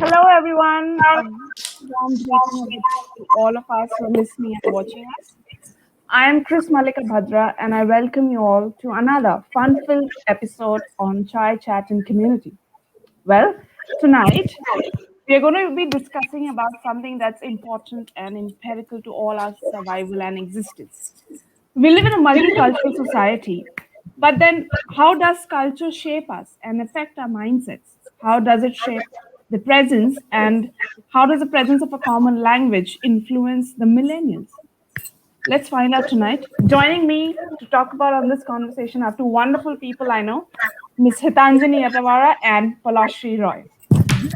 Hello, everyone. A warm greeting of the to all of us who are listening and watching us. I am Mallika Bhadra, and I welcome you all to another fun-filled episode on Chai Chat and Community. Well, tonight we are going to be discussing about something that's important and empirical to all our survival and existence. We live in a multicultural society, but then how does culture shape us and affect our mindsets? How does it shape the presence, and how does the presence of a common language influence the millennials? Let's find out tonight. Joining me to talk about on this conversation are two wonderful people I know, Miss Hithajanee and Palasree Roy.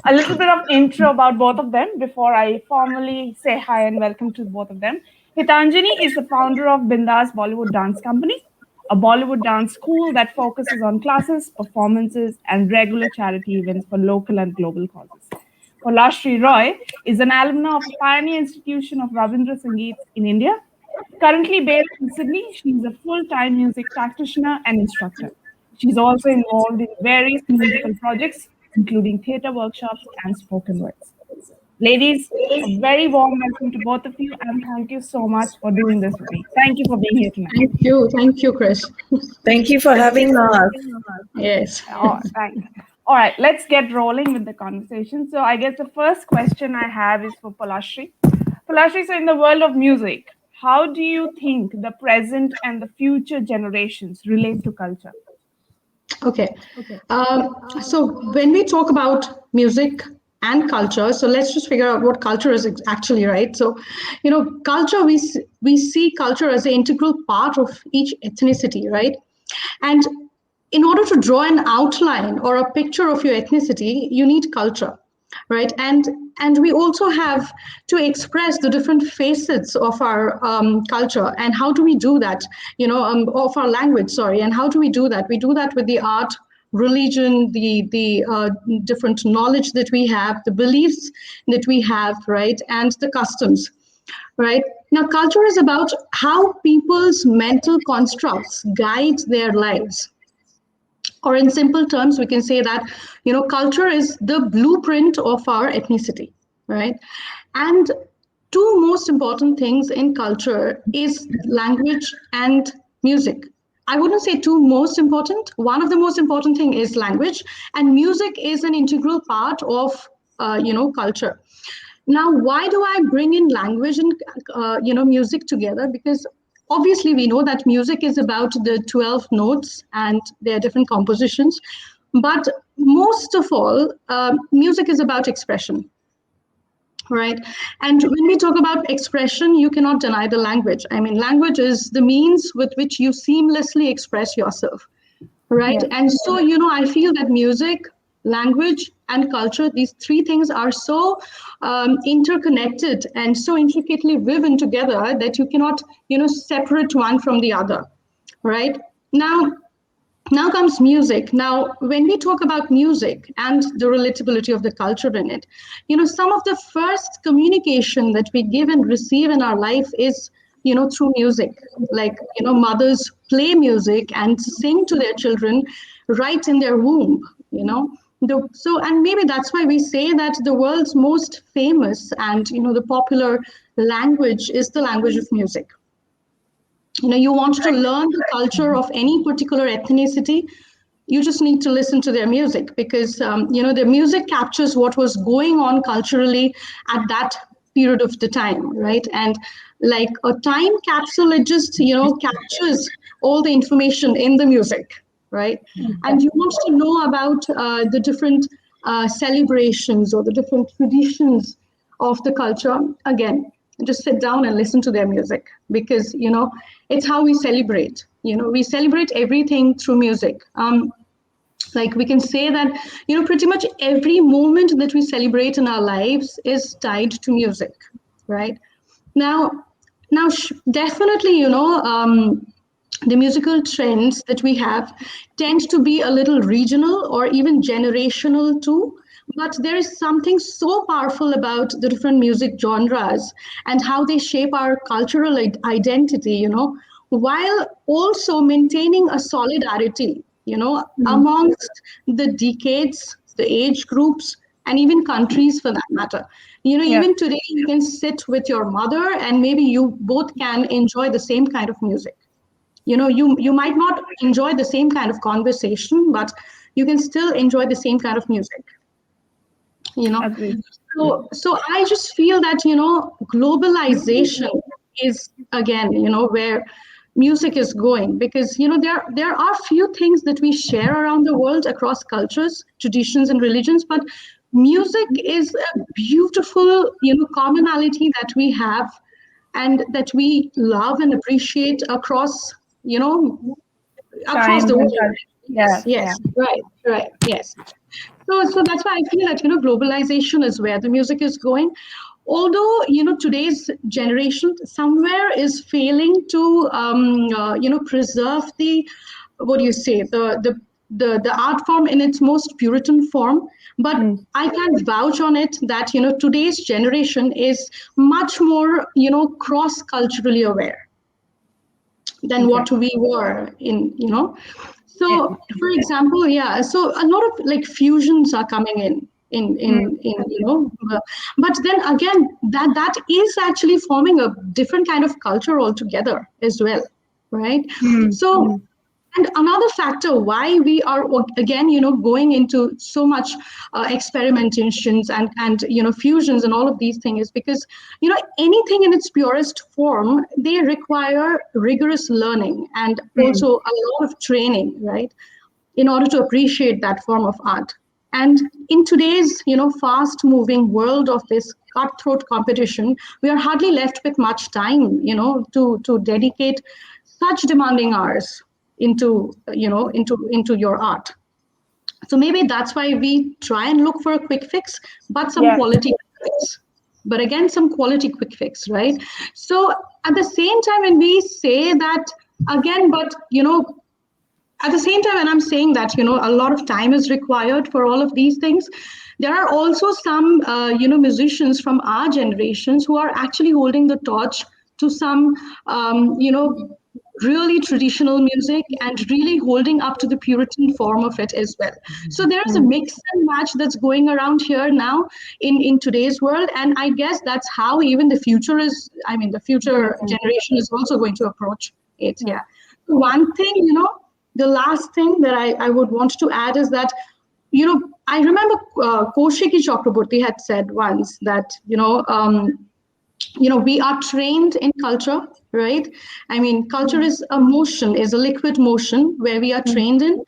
A little bit of intro about both of them before I formally say hi and welcome to both of them. Hithajanee is the founder of Bindas Bollywood Dance Company, a Bollywood dance school that focuses on classes, performances, and regular charity events for local and global causes. Palasree Roy is an alumna of a pioneer institution of Ravindra Sangeet in India. Currently based in Sydney, she is a full time music practitioner and instructor. She's also involved in various musical projects, including theatre workshops and spoken words. Ladies, a very warm welcome to both of you, and thank you so much for doing this with me. Thank you for being here tonight. Thank you, Chris. Thank you for having us. Yes. Oh, thanks. All right, let's get rolling with the conversation. So, I guess the first question I have is for Palasree. Palasree, so in the world of music, how do you think the present and the future generations relate to culture? Okay. So when we talk about music and culture, so let's just figure out what culture is actually, right? So, culture, we see culture as an integral part of each ethnicity, right? And in order to draw an outline or a picture of your ethnicity, you need culture, right? And we also have to express the different facets of our culture. And how do we do that? Of our language, sorry. And how do we do that? We do that with the art, religion, the different knowledge that we have, the beliefs that we have, right? And the customs, right? Now, culture is about how people's mental constructs guide their lives. Or in simple terms, we can say that, culture is the blueprint of our ethnicity, right? And two most important things in culture is language and music. I wouldn't say two most important. One of the most important thing is language, and music is an integral part of, culture. Now, why do I bring in language and music together? Because obviously we know that music is about the 12 notes and there are different compositions, but most of all, music is about expression, right? And when we talk about expression, you cannot deny the language. I mean, language is the means with which you seamlessly express yourself, right? Yeah. And so, I feel that music, language, and culture, these three things are so interconnected and so intricately woven together that you cannot, separate one from the other, right? Now comes music. Now, when we talk about music and the relatability of the culture in it, some of the first communication that we give and receive in our life is, through music. Like, mothers play music and sing to their children right in their womb, and maybe that's why we say that the world's most famous and, the popular language is the language of music. You want to learn the culture of any particular ethnicity, you just need to listen to their music because their music captures what was going on culturally at that period of the time, right? And like a time capsule, it just captures all the information in the music, right? And you want to know about the different celebrations or the different traditions of the culture. Again, just sit down and listen to their music because it's how we celebrate. We celebrate everything through music. Like we can say that pretty much every moment that we celebrate in our lives is tied to music, right? Now definitely the musical trends that we have tend to be a little regional or even generational too. But there is something so powerful about the different music genres and how they shape our cultural identity, while also maintaining a solidarity, amongst the decades, the age groups, and even countries for that matter. Yeah, Even today, you can sit with your mother and maybe you both can enjoy the same kind of music. You might not enjoy the same kind of conversation, but you can still enjoy the same kind of music you know agree. so I just feel that globalization is again where music is going, because there are few things that we share around the world across cultures, traditions and religions, but music is a beautiful commonality that we have and that we love and appreciate you know across Times the and world. culture. Yes, Yes, yeah. yes, right, yes. So that's why I feel that globalization is where the music is going. Although today's generation somewhere is failing to preserve the, what do you say, the art form in its most Puritan form. But Mm, I can vouch on it that today's generation is much more cross culturally aware than okay. what we were in. Yeah. So for example, yeah, so a lot of like fusions are coming Mm, in but then again, that is actually forming a different kind of culture altogether as well, right? mm, So, mm. and another factor why we are again going into so much experimentations and fusions and all of these things is because anything in its purest form, they require rigorous learning and Mm. also a lot of training, right, in order to appreciate that form of art. And in today's fast moving world of this cutthroat competition, we are hardly left with much time to dedicate such demanding hours into your art. So maybe that's why we try and look for a quick fix, but some Yeah. quality quick fix. But again, some quality quick fix, right? So at the same time, when we say that again, but at the same time, when I'm saying that a lot of time is required for all of these things, there are also some musicians from our generations who are actually holding the torch to some really traditional music and really holding up to the Puritan form of it as well. So there is a Mm. mix and match that's going around here now in today's world, and I guess that's how even the future is. I mean, the future Mm. generation is also going to approach it. Yeah. Yeah. One thing, the last thing that I would want to add is that, I remember Koshiki Chakraborty had said once that, we are trained in culture, right? I mean, culture is a motion, is a liquid motion where we are Mm. trained in,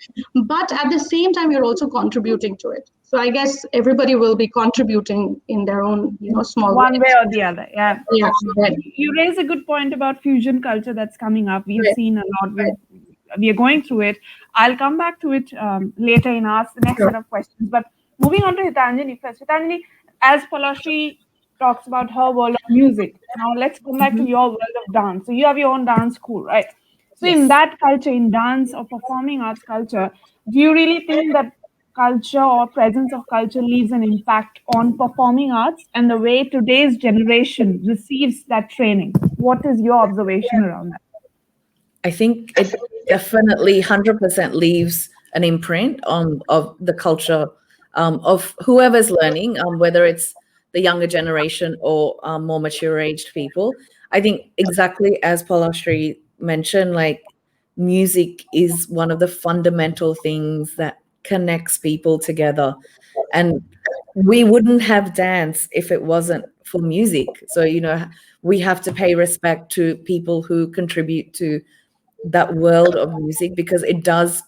but at the same time, we're also contributing to it. So I guess everybody will be contributing in their own, small One way ways. or the other. Yeah. Yeah, So right, you raise a good point about fusion culture that's coming up. We have right, seen a lot. right. We are going through it. I'll come back to it later in our next Sure. set of questions. But moving on to Hithajanee first. Hithajanee, as Palasree talks about her world of music, now let's come back to Mhm. your world of dance. So you have your own dance school, right? So in Yes. that culture, in dance or performing arts culture, do you really think that culture or presence of culture leaves an impact on performing arts and the way today's generation receives that training? What is your observation around that? I think it definitely 100% leaves an imprint on of the culture of whoever's learning, whether it's the younger generation or more mature aged people. I think exactly as Palashri mentioned, like music is one of the fundamental things that connects people together. And we wouldn't have dance if it wasn't for music. So, we have to pay respect to people who contribute to that world of music because it does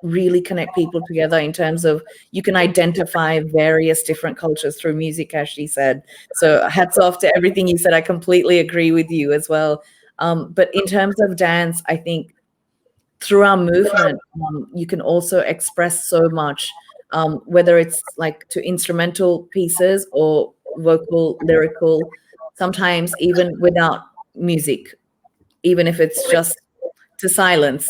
really connect people together in terms of you can identify various different cultures through music, as she said. So hats off to everything you said. I completely agree with you as well. But in terms of dance, I think through our movement, you can also express so much, whether it's like to instrumental pieces or vocal, lyrical, sometimes even without music, even if it's just to silence.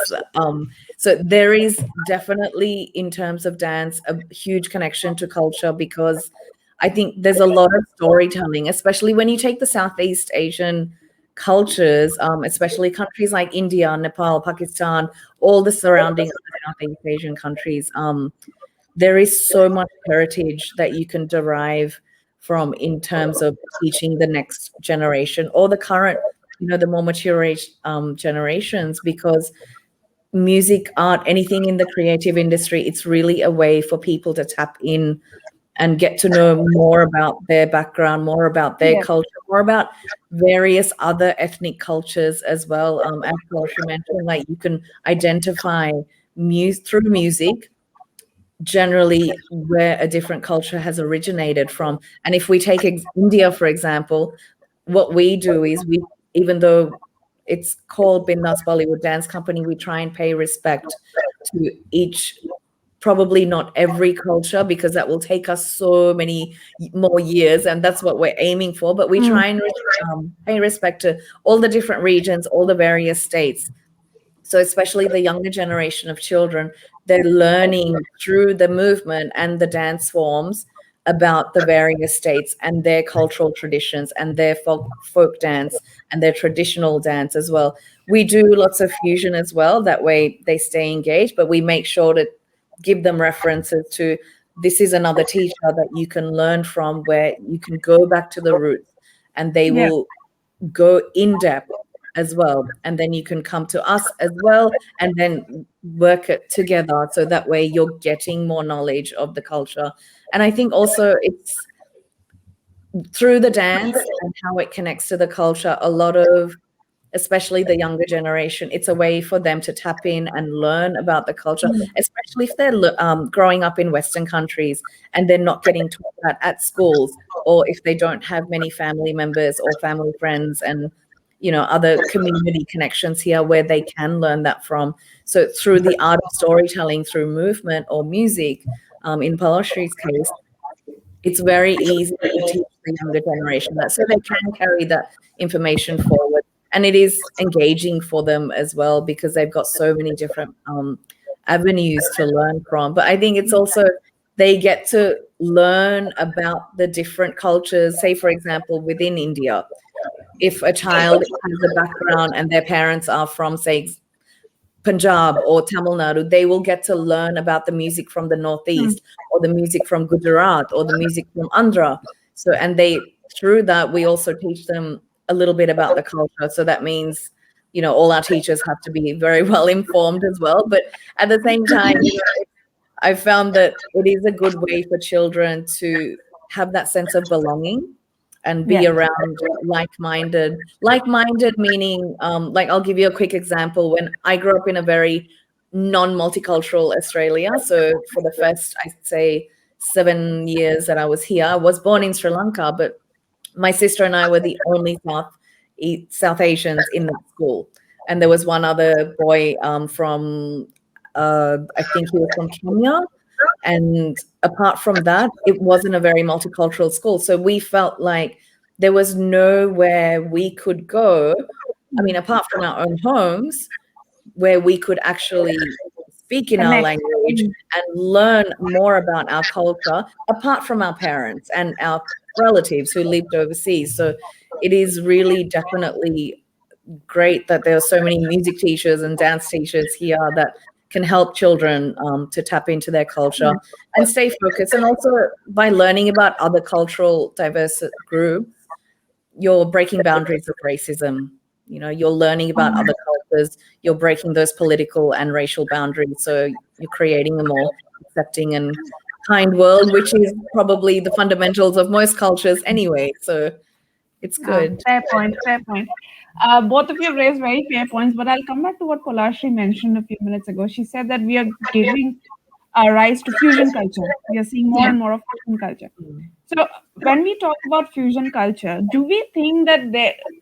So there is definitely, in terms of dance, a huge connection to culture because I think there's a lot of storytelling, especially when you take the Southeast Asian cultures, especially countries like India, Nepal, Pakistan, all the surrounding other Southeast Asian countries. there is so much heritage that you can derive from in terms of teaching the next generation or the current, the more mature age generations, because music, art, anything in the creative industry, it's really a way for people to tap in and get to know more about their background, more about their Yes. culture, more about various other ethnic cultures as well. As Palasree mentioned, like you can identify through music generally where a different culture has originated from. And if we take India, for example, what we do is even though it's called Bindas Bollywood Dance Company, we try and pay respect to each, probably not every culture, because that will take us so many more years, and that's what we're aiming for. But we Mm. try and pay respect to all the different regions, all the various states. So especially the younger generation of children, they're learning through the movement and the dance forms about the various states and their cultural traditions and their folk dance and their traditional dance as well. We do lots of fusion as well. That way they stay engaged, but we make sure to give them references to, this is another teacher that you can learn from, where you can go back to the roots and they Yes. will go in depth as well, and then you can come to us as well and then work it together, so that way you're getting more knowledge of the culture. And I think also it's through the dance and how it connects to the culture, a lot of, especially the younger generation, it's a way for them to tap in and learn about the culture, especially if they're growing up in Western countries and they're not getting taught that at schools, or if they don't have many family members or family friends and other community connections here where they can learn that from. So through the art of storytelling, through movement or music, in Palasree's case, it's very easy to teach the younger generation that, so they can carry that information forward. And it is engaging for them as well, because they've got so many different avenues to learn from. But I think it's also, they get to learn about the different cultures. Say, for example, within India, if a child has a background and their parents are from, say, Punjab or Tamil Nadu, they will get to learn about the music from the Northeast, or the music from Gujarat, or the music from Andhra. So, and through that, we also teach them a little bit about the culture. So that means, all our teachers have to be very well informed as well. But at the same time, I found that it is a good way for children to have that sense of belonging and be Yes. around like-minded meaning, like, I'll give you a quick example. When I grew up in a very non-multicultural Australia, so for the first, I'd say, 7 years that I was here, I was born in Sri Lanka, but my sister and I were the only South Asians in that school. And there was one other boy from I think he was from Kenya. And apart from that, it wasn't a very multicultural school. So we felt like there was nowhere we could go, I mean, apart from our own homes, where we could actually speak in our Connect. language and learn more about our culture, apart from our parents and our relatives who lived overseas. So it is really definitely great that there are so many music teachers and dance teachers here that can help children to tap into their culture and stay focused. And also, by learning about other cultural diverse groups, you're breaking boundaries of racism. You're learning about other cultures, you're breaking those political and racial boundaries. So you're creating a more accepting and kind world, which is probably the fundamentals of most cultures anyway. So it's good. Fair point. Fair point. Both of you raised very fair points, but I'll come back to what Palasree mentioned a few minutes ago. She said that we are giving a rise to fusion culture. We are seeing more Yeah. and more of fusion culture. So when we talk about fusion culture, do we think that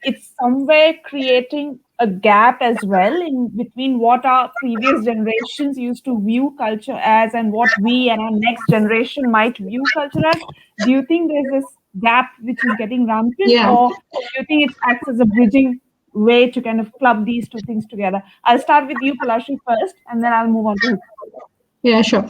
it's somewhere creating a gap as well in between what our previous generations used to view culture as and what we and our next generation might view culture as? Do you think there's this gap which is getting rampant, Yeah. or do you think it acts as a bridging way to kind of club these two things together? I'll start with you, Palasree, first, and then I'll move on to Yeah, sure.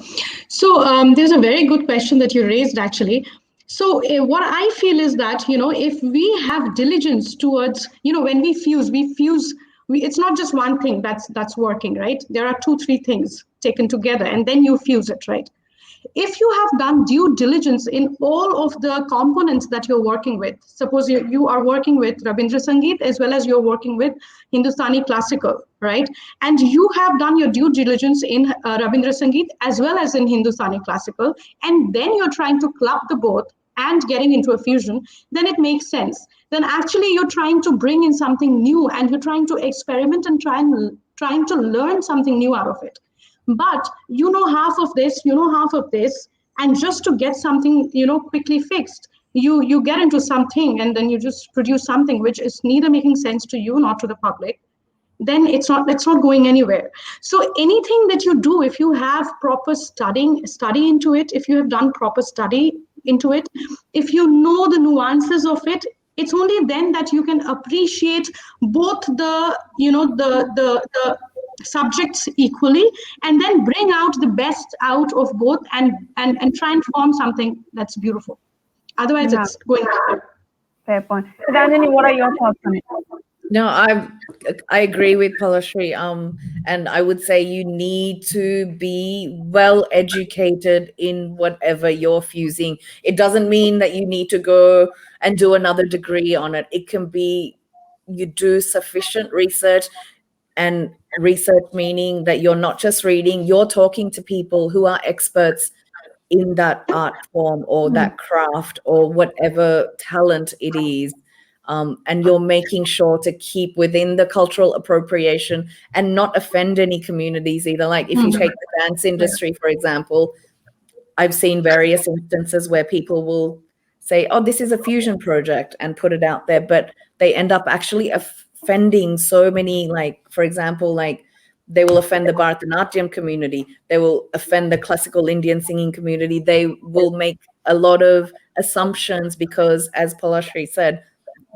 So there's a very good question that you raised, actually. So what I feel is that, if we have diligence towards, when it's not just one thing that's working, right? There are two, three things taken together, and then you fuse it, right? if you have done due diligence in all of the components that you're working with, suppose you are working with Rabindra Sangeet as well as you're working with Hindustani classical, right? And you have done your due diligence in Rabindra Sangeet as well as in Hindustani classical, and then you're trying to club the both and getting into a fusion, then it makes sense. Then actually you're trying to bring in something new and you're trying to experiment and trying to learn something new out of it. But you know half of this, you know half of this, and just to get something, quickly fixed, you get into something and then you just produce something which is neither making sense to you nor to the public, then it's not going anywhere. So anything that you do, if you have proper study into it, if you have done proper study into it, if you know the nuances of it, it's only then that you can appreciate both the the subjects equally, and then bring out the best out of both, and try and form something that's beautiful. Otherwise Yeah, it's going nowhere. fair point. Hithajanee, what are your thoughts on it? No, I agree with Palasree. And I would say you need to be well educated in whatever you're fusing. It doesn't mean that you need to go and do another degree on it. It can be you do sufficient research, and research meaning that you're not just reading, you're talking to people who are experts in that art form or that craft or whatever talent it is. And you're making sure to keep within the cultural appropriation and not offend any communities either. Like if you take the dance industry, for example, I've seen various instances where people will say, oh, this is a fusion project and put it out there, but they end up actually offending so many, like, for example, like they will offend the Bharatanatyam community, they will offend the classical Indian singing community, they will make a lot of assumptions because, as Palasree said,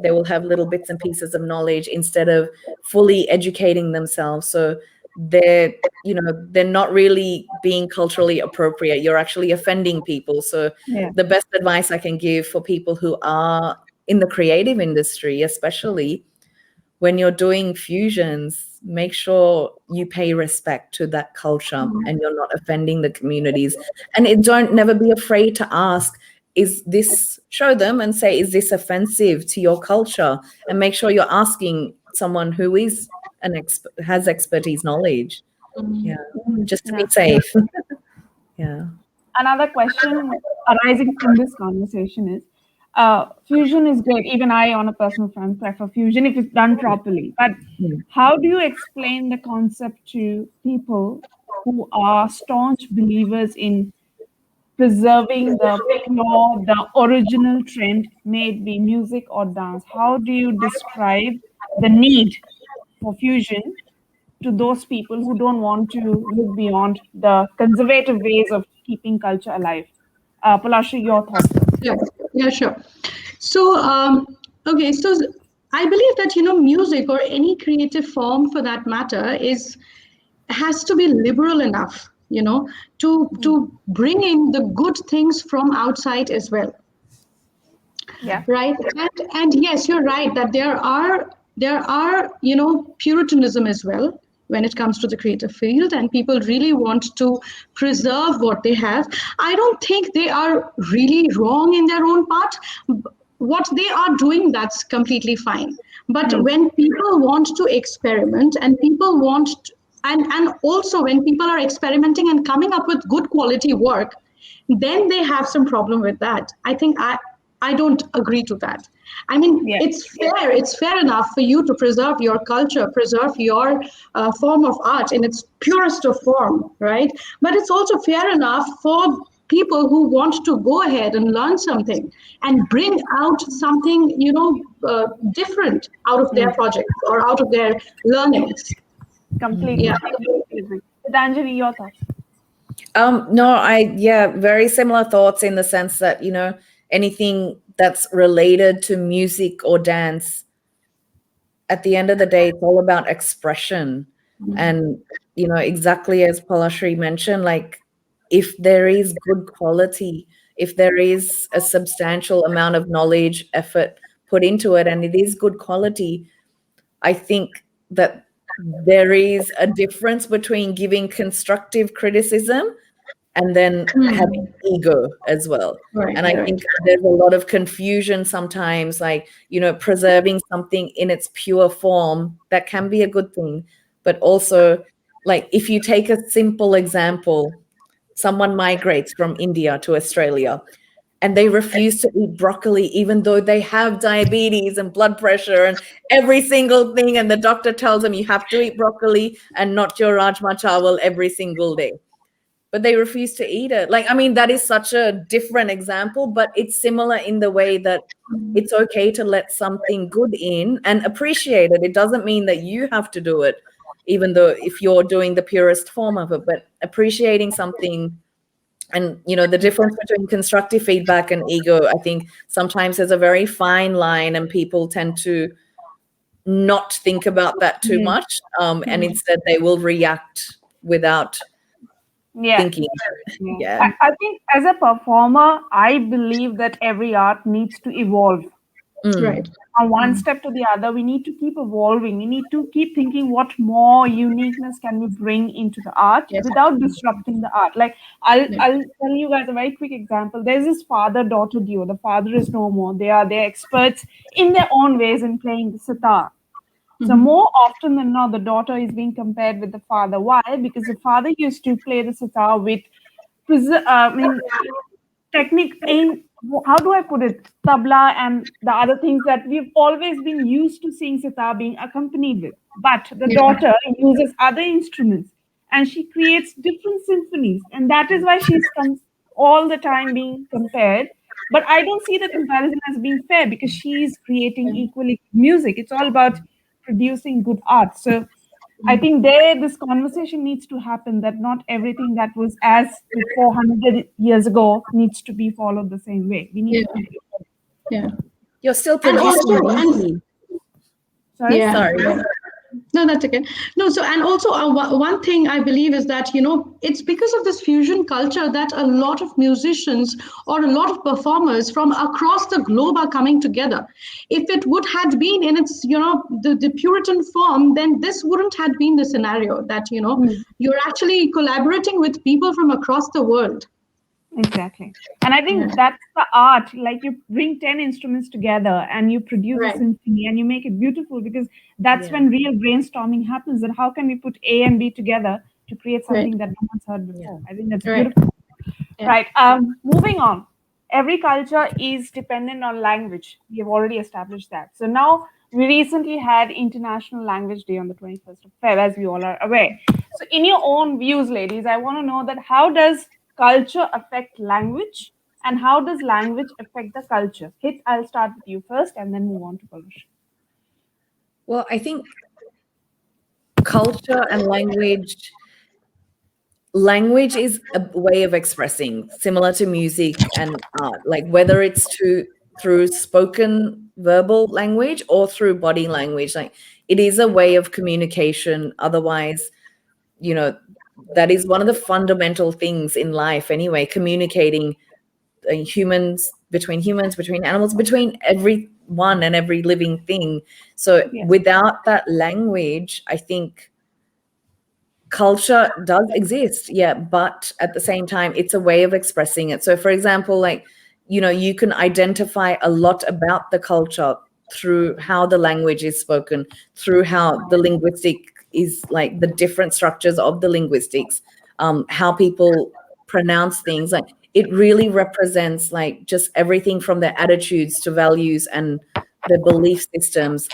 they will have little bits and pieces of knowledge instead of fully educating themselves. So they're they're not really being culturally appropriate, you're actually offending people. So Yeah. the best advice I can give for people who are in the creative industry, especially when you're doing fusions, make sure you pay respect to that culture and you're not offending the communities. And don't never be afraid to ask, is this, show them and say, is this offensive to your culture? And make sure you're asking someone who is has expertise knowledge. Yeah. Just to be Yeah. safe. Yeah. Another question arising from this conversation is fusion is great. Even I, on a personal front, prefer fusion if it's done properly. But Mm. how do you explain the concept to people who are staunch believers in preserving the original trend, may it be music or dance? How do you describe the need for fusion to those people who don't want to look beyond the conservative ways of keeping culture alive? Palasri, your thoughts. Yeah, yeah, sure. So, okay, so I believe that music or any creative form for that matter is has to be liberal enough, to bring in the good things from outside as well, Yeah. right? And yes, you're right that there are puritanism as well when it comes to the creative field, and people really want to preserve what they have. I don't think they are really wrong in their own part. What they are doing, that's completely fine. But Hmm. when people want to experiment, and people want and also when people are experimenting and coming up with good quality work, then they have some problem with that. I don't agree to that. I mean, Yeah. it's fair enough for you to preserve your culture, preserve your form of art in its purest of form, right? But it's also fair enough for people who want to go ahead and learn something and bring out something, different out of their Hmm. projects or out of their learnings. Completely. Yeah. Completely agree. Anjali, your thoughts. No, yeah, very similar thoughts in the sense that, anything that's related to music or dance, at the end of the day, it's all about expression. And, exactly as Palashree mentioned, like if there is good quality, if there is a substantial amount of knowledge, effort put into it, and it is good quality, I think that there is a difference between giving constructive criticism and then having ego as well. Right, And I right. think there's a lot of confusion sometimes, like, preserving something in its pure form, that can be a good thing. But also, like, if you take a simple example, someone migrates from India to Australia and they refuse to eat broccoli, even though they have diabetes and blood pressure and every single thing. And the doctor tells them you have to eat broccoli and not your rajma chawal every single day, but they refuse to eat it. Like, I mean, that is such a different example, but it's similar in the way that it's okay to let something good in and appreciate it. It doesn't mean that you have to do it, even though if you're doing the purest form of it, but appreciating something. And the difference between constructive feedback and ego, I think sometimes there's a very fine line, and people tend to not think about that too Mm. much, and instead they will react without Yeah. thinking. Yeah. Yeah. I think as a performer, I believe that every art needs to evolve. Mm. Right. From one step to the other, we need to keep evolving. We need to keep thinking what more uniqueness can we bring into the art Yes. without disrupting the art. Like Yeah. I'll tell you guys a very quick example. There's this father-daughter duo. The father is no more. They're experts in their own ways in playing the sitar. So more often than not, the daughter is being compared with the father. Why? Because the father used to play the sitar with, I mean, technique in, how do I put it? Tabla and the other things that we've always been used to seeing sitar being accompanied with. But the Yeah. daughter uses other instruments and she creates different symphonies, and that is why she's all the time being compared. But I don't see the comparison as being fair because she's creating equally good music. It's all about producing good art. So I think this conversation needs to happen, that not everything that was as before 100 years ago needs to be followed the same way. We need Yeah. to keep it. Yeah. You're still And producing also, and beauty. Sorry? yeah. Sorry. No, that's okay. No, so and also one thing I believe is that it's because of this fusion culture that a lot of musicians or a lot of performers from across the globe are coming together. If it would had been in its the Puritan form, then this wouldn't have been the scenario that Mm. you're actually collaborating with people from across the world. Exactly. And I Yeah. think that's the art. Like you bring 10 instruments together and you produce a Right. symphony and you make it beautiful, because that's Yeah. when real brainstorming happens. That how can we put A and B together to create Right. something that no one's heard Yeah. before? I think that's Right. beautiful. Yeah. Right. Moving on. Every culture is dependent on language. We have already established that. So now we recently had International Language Day on the 21st of Feb, as we all are aware. So in your own views, ladies, I want to know that how does culture affect language, and how does language affect the culture? Hit, I'll start with you first and then move on to Palasree. Well, I think culture and language is a way of expressing, similar to music and art, like whether it's through spoken verbal language or through body language. Like, it is a way of communication. Otherwise, you know that is one of the fundamental things in life anyway, communicating, humans, between animals, between everyone and every living thing. So Yes. without that language, I think culture does exist, yeah, but at the same time it's a way of expressing it. So for example, like, you can identify a lot about the culture through how the language is spoken, through how the linguistic is, like the different structures of the linguistics, how people pronounce things. Like, it really represents, like, just everything from their attitudes to values and their belief systems,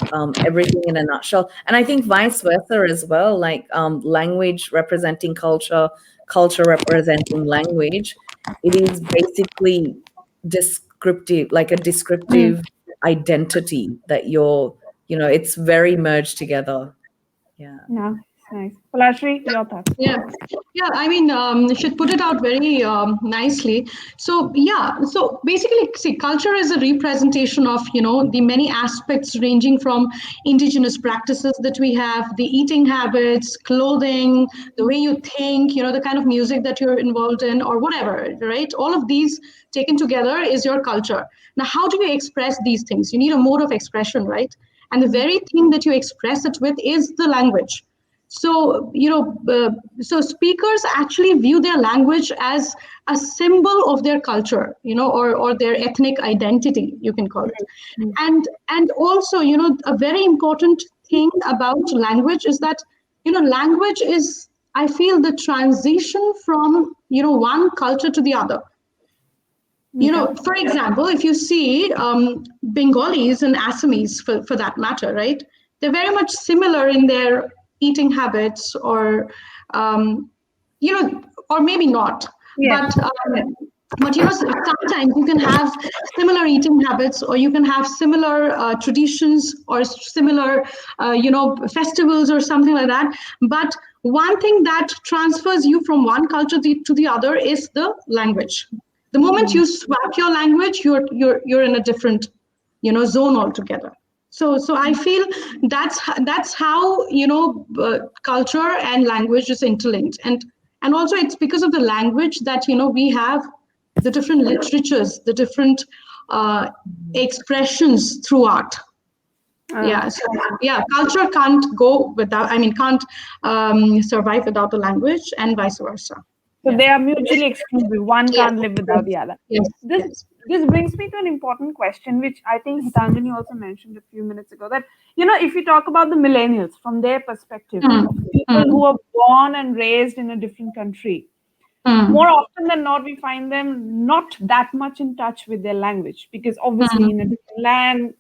everything in a nutshell. And I think vice versa as well, like, language representing culture, culture representing language. It is basically descriptive, like a Mm. descriptive identity that it's very merged together. Yeah. No, nice. Palasree, your thoughts. Yeah, yeah. I mean, should put it out very nicely. So yeah, so basically, see, culture is a representation of the many aspects ranging from indigenous practices that we have, the eating habits, clothing, the way you think, the kind of music that you're involved in, or whatever, right? All of these taken together is your culture. Now, how do you express these things? You need a mode of expression, right? And the very thing that you express it with is the language. So, so speakers actually view their language as a symbol of their culture, or their ethnic identity, you can call it. And also, a very important thing about language is that, language is, I feel, the transition from, one culture to the other. Okay. For example, if you see Bengalis and Assamese, for that matter, right? They're very much similar in their eating habits, or or maybe not. Yes. But sometimes you can have similar eating habits, or you can have similar traditions, or similar festivals or something like that. But one thing that transfers you from one culture to the other is the language. The moment you swap your language, you're in a different zone altogether. So I feel that's how culture and language is interlinked. And also it's because of the language that we have the different literatures, the different expressions through art. Yeah, so yeah, culture can't go without, I mean, can't survive without the language, and vice versa. So Yeah. they are mutually exclusive. One Yes, can't live without the other. yes, This yes. this brings me to an important question, which I think Hithajanee also mentioned a few minutes ago. That if you talk about the millennials from their perspective, Mm, of people mm, who are born and raised in a different country, more mm, often than not, we find them not that much in touch with their language because obviously mm, in a different land,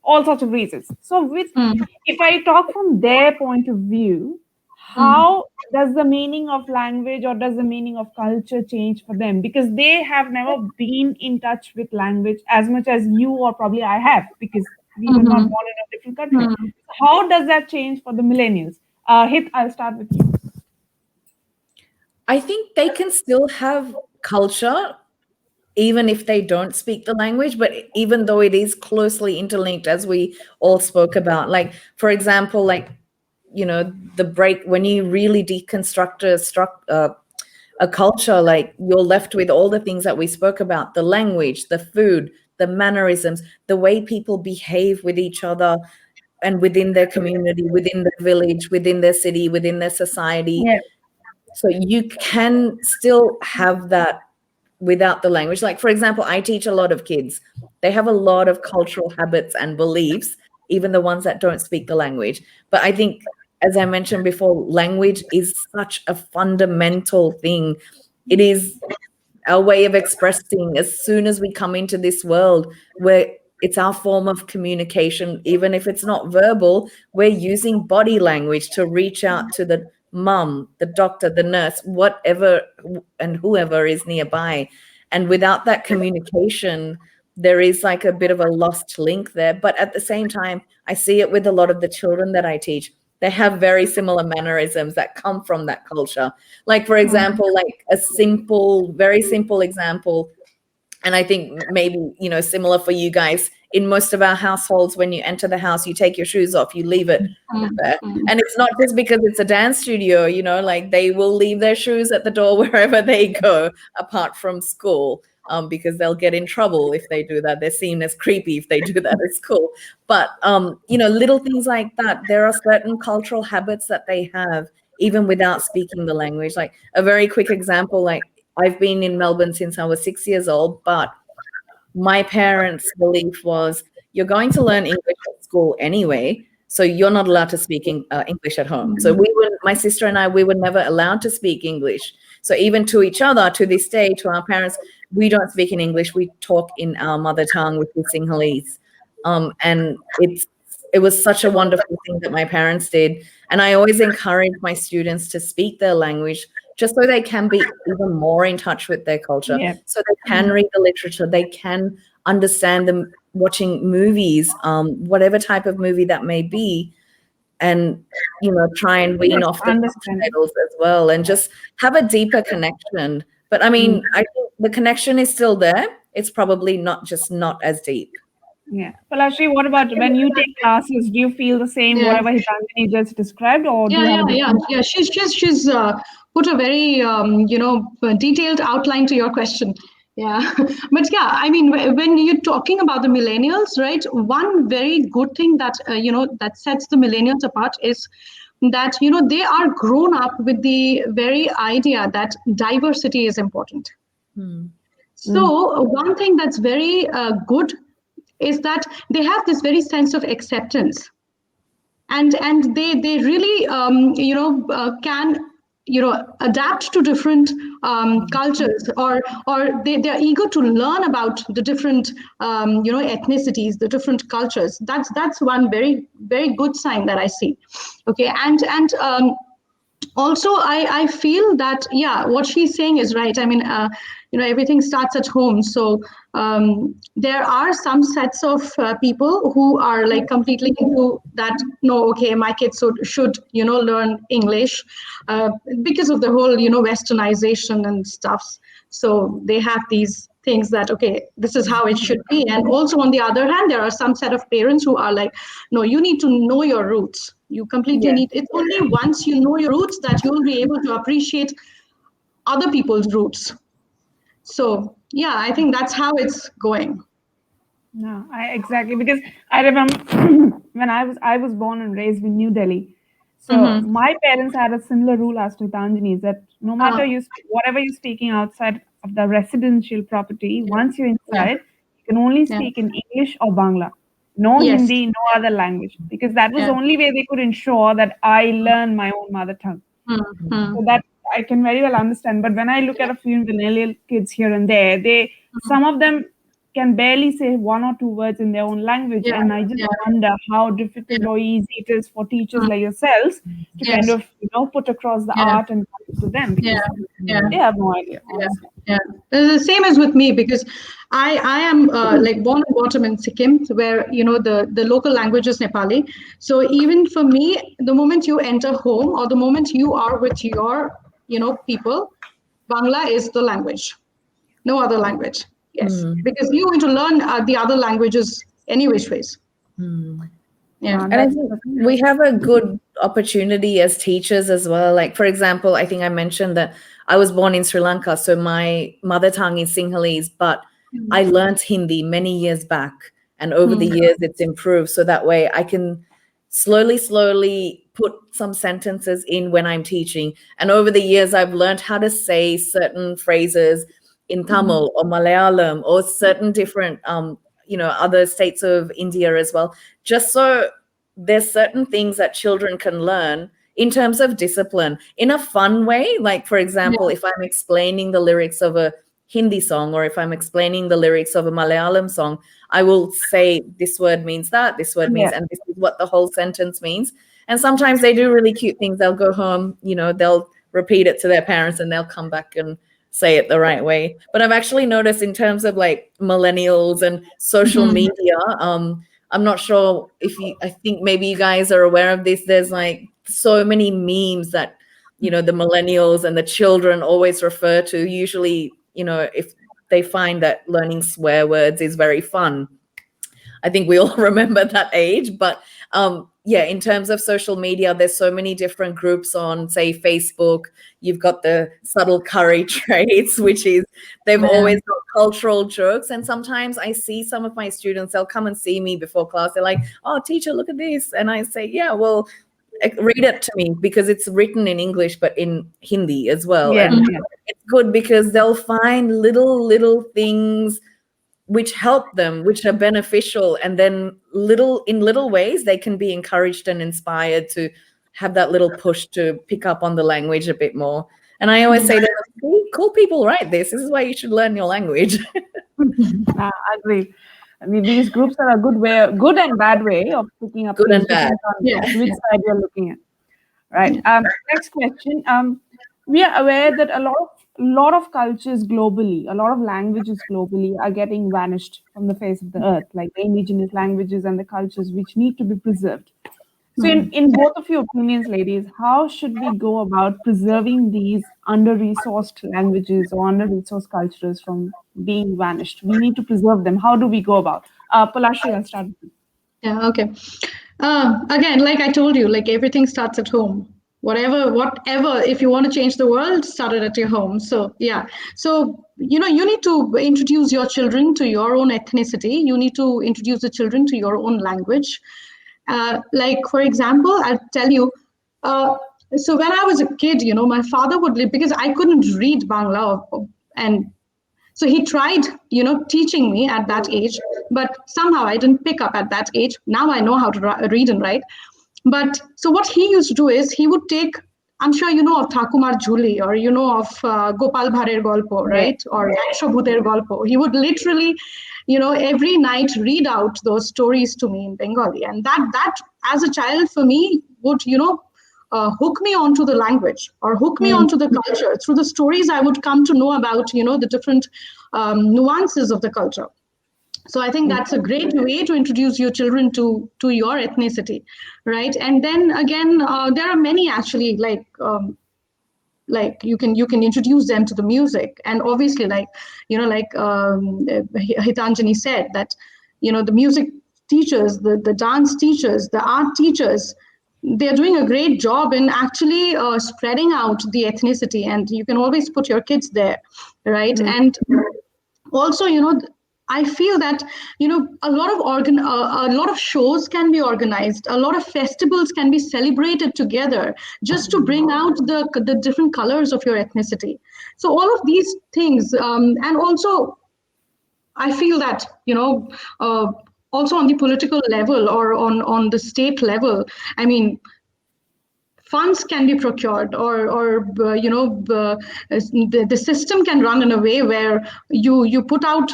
all sorts of reasons. So, mm, if I talk from their point of view, mm, how does the meaning of language or does the meaning of culture change for them? Because they have never been in touch with language as much as you or probably I have, because we were not mm, born in a different country. mm. How does that change for the millennials? Hit, I'll start with you. I think they can still have culture even if they don't speak the language, but even though it is closely interlinked, as we all spoke about. Like, for example, like, the break, when you really deconstruct a culture, like you're left with all the things that we spoke about: the language, the food, the mannerisms, the way people behave with each other and within their community, within their village, within their city, within their society. Yeah. So you can still have that without the language. Like, for example, I teach a lot of kids. They have a lot of cultural habits and beliefs, even the ones that don't speak the language. But I think, as I mentioned before, language is such a fundamental thing. It is our way of expressing. As soon as we come into this world, where it's our form of communication, even if it's not verbal, we're using body language to reach out to the mum, the doctor, the nurse, whatever, and whoever is nearby. And without that communication, there is like a bit of a lost link there. But at the same time, I see it with a lot of the children that I teach. They have very similar mannerisms that come from that culture. Like, for example, like a simple, very simple example, and I think maybe, similar for you guys, in most of our households, when you enter the house, you take your shoes off, you leave it there. And it's not just because it's a dance studio, like they will leave their shoes at the door wherever they go, apart from school, because they'll get in trouble if they do that. They're seen as creepy if they do that at school. But, little things like that. There are certain cultural habits that they have, even without speaking the language. Like a very quick example, like I've been in Melbourne since I was 6 years old, but my parents' belief was you're going to learn English at school anyway, so you're not allowed to speak English at home. So my sister and I, we were never allowed to speak English. So even to each other, to this day, to our parents, we don't speak in English. We talk in our mother tongue, which is Sinhalese. And it was such a wonderful thing that my parents did. And I always encourage my students to speak their language just so they can be even more in touch with their culture, Yeah. so they can read the literature, they can understand them watching movies, whatever type of movie that may be, and try and wean Yes, off the understand. subtitles as well and just have a deeper connection. But I mean, I think the connection is still there. It's probably not as deep. Yeah. Palasree, what about when you take classes? Do you feel the same, Yeah. whatever Hithajanee just described, or do you Yeah, have a yeah, yeah, different? yeah. She's put a very detailed outline to your question. Yeah, but yeah, I mean, when you're talking about the millennials, right? One very good thing that that sets the millennials apart is that they are grown up with the very idea that diversity is important. Mm. So one thing that's very good is that they have this very sense of acceptance, and they really can adapt to different cultures, or they are eager to learn about the different ethnicities, the different cultures. That's one very very good sign that I see. Okay, and also I feel that, yeah, what she's saying is right. I mean, everything starts at home. So there are some sets of people who are like completely into that. No, okay, my kids should learn English because of the whole westernization and stuff. So they have these things that, okay, this is how it should be. And also on the other hand, there are some set of parents who are like, no, you need to know your roots. You completely Yes. need, it's only once you know your roots that you will be able to appreciate other people's roots. So yeah, I think that's how it's going. No, exactly, because I remember when I was born and raised in New Delhi. So Mm-hmm. my parents had a similar rule as to Tanjani, that no Uh, matter whatever you're speaking outside of the residential property, once you're yeah, inside, you can only yeah, speak in English or Bangla, no yes, Hindi, no other language, because that was yeah. the only way they could ensure that I learn my own mother tongue. Mm-hmm. So that I can very well understand. But when I look at a few millennial kids here and there, some of them can barely say one or two words in their own language, Yeah, and I just yeah, wonder how yeah. difficult or easy it is for teachers Mm, like yourselves to kind yes, of put across the yeah, art and to them, yeah, because yeah. they have no idea, Yeah, honestly. yeah. The same as with me, because I am like born and brought up in Sikkim, where the local language is Nepali. So even for me, the moment you enter home, or the moment you are with your people, Bangla is the language, no other language. Yes, Mm. because you're going to learn the other languages any which ways. Mm. Yeah. And I That's think we have a good opportunity as teachers as well. Like, for example, I think I mentioned that I was born in Sri Lanka, so my mother tongue is Sinhalese, but I learned Hindi many years back. And over the Mm. years, it's improved. So that way I can slowly put some sentences in when I'm teaching. And over the years, I've learned how to say certain phrases in Tamil or Malayalam or certain different, other states of India as well, just so there's certain things that children can learn in terms of discipline in a fun way. Like, for example, Yeah. if I'm explaining the lyrics of a Hindi song, or if I'm explaining the lyrics of a Malayalam song, I will say this word means that, this word means, yeah, and this is what the whole sentence means. And sometimes they do really cute things. They'll go home, they'll repeat it to their parents and they'll come back and say it the right way. But I've actually noticed in terms of like millennials and social Mhm. media, I'm not sure if I think maybe you guys are aware of this. There's like so many memes that, the millennials and the children always refer to. Usually, if they find that learning swear words is very fun. I think we all remember that age. But yeah, in terms of social media, there's so many different groups on, say, Facebook. You've got the subtle curry traits, which is they've Yeah. always got cultural jokes. And sometimes I see some of my students, they'll come and see me before class. They're like, "Oh, teacher, look at this." And I say, "Yeah, well, read it to me," because it's written in English, but in Hindi as well. yeah, And Mhm. yeah. it's good because they'll find little things which help them, which are beneficial, and then little ways they can be encouraged and inspired to have that little push to pick up on the language a bit more. And I always say to them, cool people write this. This is why you should learn your language. I agree. I mean, these groups are a good way, good and bad way of picking up Good things, and bad. depends on Yeah. which side you're looking at. Right. Next question. We are aware that a lot of cultures globally, a lot of languages globally are getting vanished from the face of the earth, like the indigenous languages and the cultures which need to be preserved. So, in both of your opinions, ladies, how should we go about preserving these under-resourced languages or under-resourced cultures from being vanished? We need to preserve them. How do we go about? Palasree, I'll start with you. Yeah, okay. Again, like I told you, like everything starts at home. Whatever, if you want to change the world, start it at your home. So, yeah. So, you need to introduce your children to your own ethnicity. You need to introduce the children to your own language. Like, for example, I'll tell you, Uh, so when I was a kid, my father would because I couldn't read Bangla, and so he tried, teaching me at that age, but somehow I didn't pick up at that age. Now I know how to read and write. But so what he used to do is he would take, I'm sure you know of Thakumar Jhuli, or you know of Gopal Bharer Golpo, Yeah. right? Or Shabhuder Golpo. He would literally, every night read out those stories to me in Bengali. And that as a child for me would, hook me onto the language or hook me Mm. onto the culture. Through the stories, I would come to know about, the different nuances of the culture. So I think that's a great way to introduce your children to your ethnicity, right? And then again, there are many actually, like you can introduce them to the music, and obviously, Hithajanee said that, the music teachers, the dance teachers, the art teachers, they're doing a great job in actually spreading out the ethnicity, and you can always put your kids there, right? Mm. And also, I feel that, a lot of shows can be organized, a lot of festivals can be celebrated together, just to bring out the different colors of your ethnicity. So all of these things, and also I feel that, also on the political level or on the state level, I mean, funds can be procured, or the system can run in a way where you put out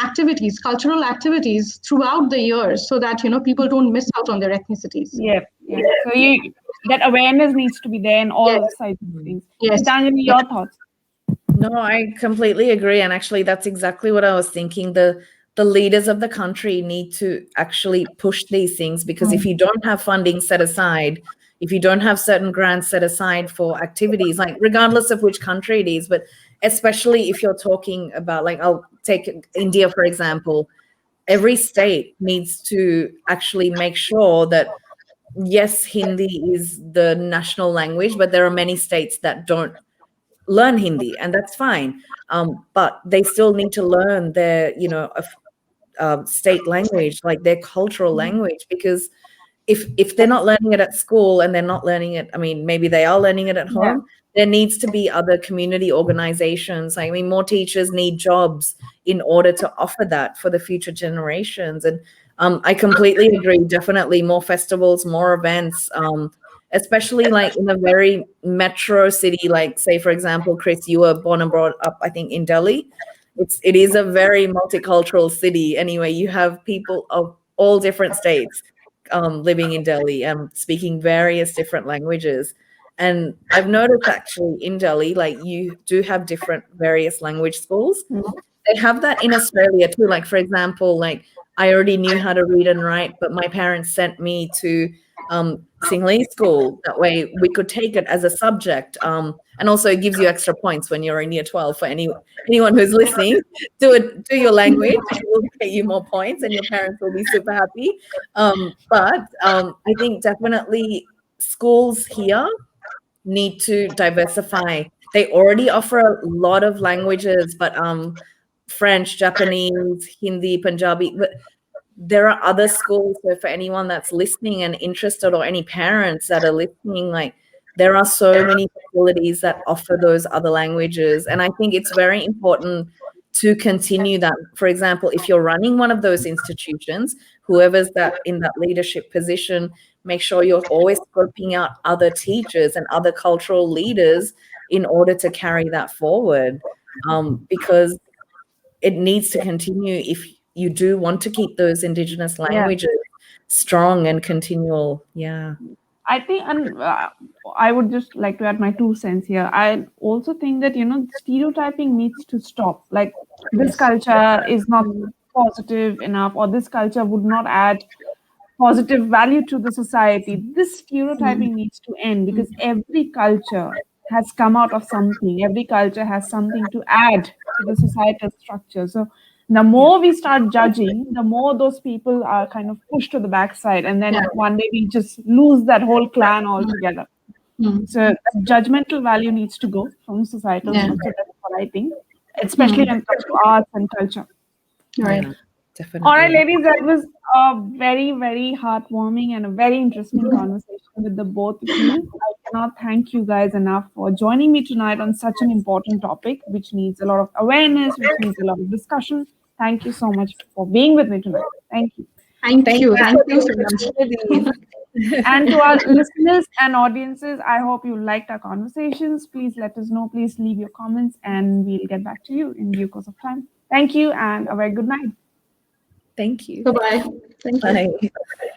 activities, cultural activities throughout the years, so that people don't miss out on their ethnicities. Yeah, yeah. So that awareness needs to be there in Yes, all sides of things. yes, Gitanjali, yes. your thoughts? No, I completely agree. And actually, that's exactly what I was thinking. The leaders of the country need to actually push these things, because if you don't have funding set aside, if you don't have certain grants set aside for activities, like regardless of which country it is, but especially if you're talking about, like, I'll take India, for example, every state needs to actually make sure that, yes, Hindi is the national language, but there are many states that don't learn Hindi, and that's fine. But they still need to learn their, state language, like their cultural language, because if they're not learning it at school and they're not learning it, I mean, maybe they are learning it at Yeah. home. There needs to be other community organizations. I mean, more teachers need jobs in order to offer that for the future generations. And I completely agree. Definitely more festivals, more events. Especially like in a very metro city, like say for example, Chris, you were born and brought up, I think, in Delhi. It is a very multicultural city. Anyway, you have people of all different states living in Delhi and speaking various different languages. And I've noticed actually in Delhi, like you do have different various language schools. They have that in Australia too. Like, for example, like I already knew how to read and write, but my parents sent me to Sinhalese school. That way we could take it as a subject. And also it gives you extra points when you're in year 12 for anyone who's listening. Do your language. It will get you more points and your parents will be super happy. But I think definitely schools here need to diversify. They already offer a lot of languages, but French, Japanese, Hindi, Punjabi, but there are other schools. So for anyone that's listening and interested, or any parents that are listening, like there are so many facilities that offer those other languages. And I think it's very important to continue that. For example, if you're running one of those institutions, whoever's that in that leadership position, make sure you're always scoping out other teachers and other cultural leaders in order to carry that forward. Because it needs to continue if you do want to keep those indigenous Yeah. languages strong and continual. Yeah. I think, and I would just like to add my 2 cents here. I also think that, stereotyping needs to stop. Like, this Yes. culture is not positive enough, or this culture would not add positive value to the society. This stereotyping needs to end, because every culture has come out of something. Every culture has something to add to the societal structure. So the Yeah. more we start judging, the more those people are kind of pushed to the backside, and then Yeah. one day we just lose that whole clan altogether. Mm. So that judgmental value needs to go from societal Yeah. structure. That's what I think, especially Mm. when it comes to arts and culture. Right. Yeah. All right, Definitely. ladies, that was a very, very heartwarming and a very interesting conversation with the both of you. I cannot thank you guys enough for joining me tonight on such an important topic, which needs a lot of awareness, which needs a lot of discussion. Thank you so much for being with me tonight. Thank you. Thank Thank you. you Thank for you the so much. opportunity. And to our listeners and audiences, I hope you liked our conversations. Please let us know. Please leave your comments, and we'll get back to you in due course of time. Thank you, and a very good night. Thank you. Bye bye. Thank you. Bye.